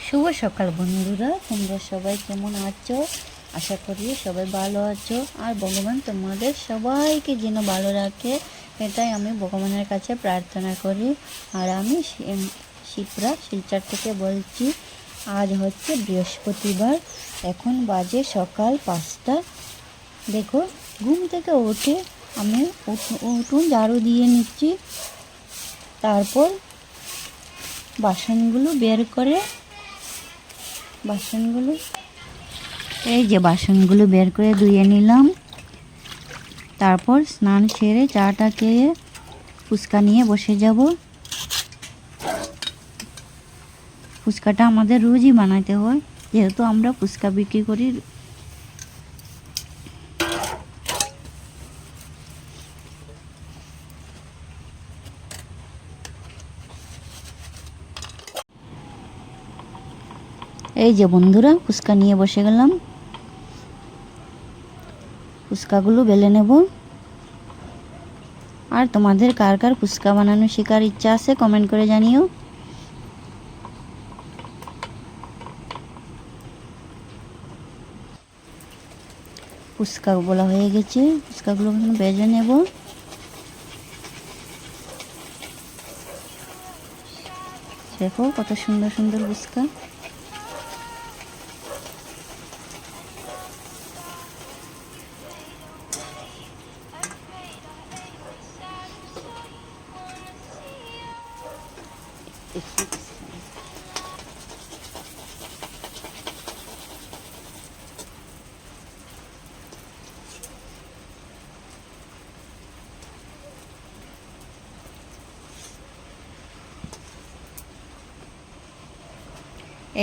শুভ সকাল বন্ধুরা, তোমরা সবাই কেমন আছো? আশা করি সবাই ভালো আছো। আর ভগবান তোমাদের সবাইকে যেন ভালো রাখে, এটাই আমি ভগবানের কাছে প্রার্থনা করি। আর আমি শিপ্রা শিলচর থেকে বলছি। আজ হচ্ছে বৃহস্পতিবার, এখন বাজে সকাল 5টা। দেখো, ঘুম থেকে উঠে আমি উঠুন ঝাড়ু দিয়ে নিচ্ছি। তারপর বাসনগুলো বের করে বাসনগুলো বের করে ধুয়ে নিলাম। তারপর স্নান সেরে চাটা খেয়ে ফুচকা নিয়ে বসে যাব। ফুচকাটা আমাদের রোজই বানাতে হয়, যেহেতু আমরা ফুচকা বিক্রি করি। এই যে বন্ধুরা, ফুচকা নিয়ে বসে গেলাম। ফুচকাগুলো বেলে নেব। আর তোমাদের কার কার ফুচকা বানানো শেখার ইচ্ছা আছে কমেন্ট করে জানিও। ফুচকা বলা হয়ে গেছে, ফুচকাগুলো ভেজে নেব। দেখো কত সুন্দর সুন্দর ফুচকা।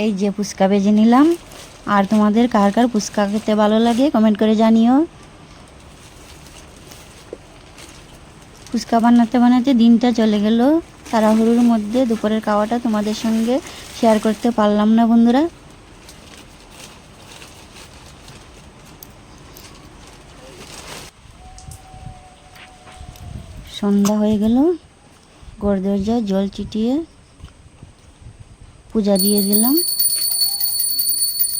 এই যে ফুচকা ভেজে নিলাম। আর তোমাদের কার কার ফুচকা খেতে ভালো লাগে কমেন্ট করে জানিও। ফুচকা বানাতে বানাতে দিনটা চলে গেল তাড়াহুড়োর মধ্যে। দুপুরের খাওয়াটা তোমাদের সঙ্গে শেয়ার করতে পারলাম না বন্ধুরা। সন্ধ্যা হয়ে গেল, ঘর দরজায় জল ছিটিয়ে পূজা দিয়ে দিলাম।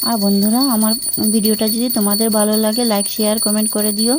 আর বন্ধুরা, আমার ভিডিওটা যদি তোমাদের ভালো লাগে লাইক শেয়ার কমেন্ট করে দিও।